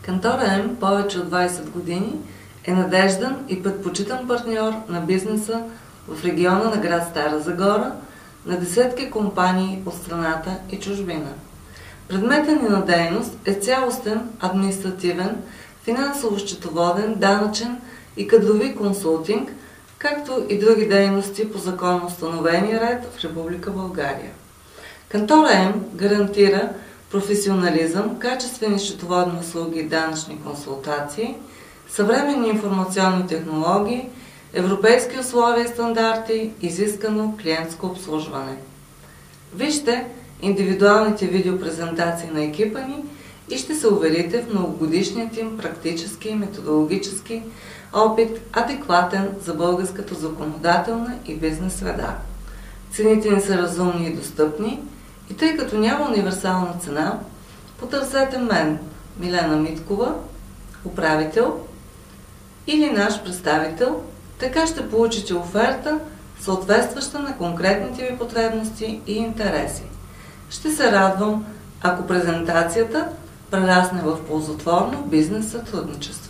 Кантора М повече от 20 години е надежден и предпочитан партньор на бизнеса в региона на град Стара Загора на десетки компании от страната и чужбина. Предметът ни на дейност е цялостен административен, финансово-счетоводен, данъчен и кадрови консултинг, както и други дейности по законно установения ред в Република България. Кантора М гарантира професионализъм, качествени счетоводни услуги и данъчни консултации, съвременни информационни технологии, европейски условия и стандарти, изискано клиентско обслужване. Вижте индивидуалните видеопрезентации на екипа ни и ще се уверите в многогодишният им практически и методологически опит, адекватен за българската законодателна и бизнес среда. Цените ни са разумни и достъпни и тъй като няма универсална цена, потърсете мен, Милена Миткова, управител, или наш представител, така ще получите оферта, съответстваща на конкретните ви потребности и интереси. Ще се радвам, ако презентацията прерасне в ползотворно бизнес сътрудничество.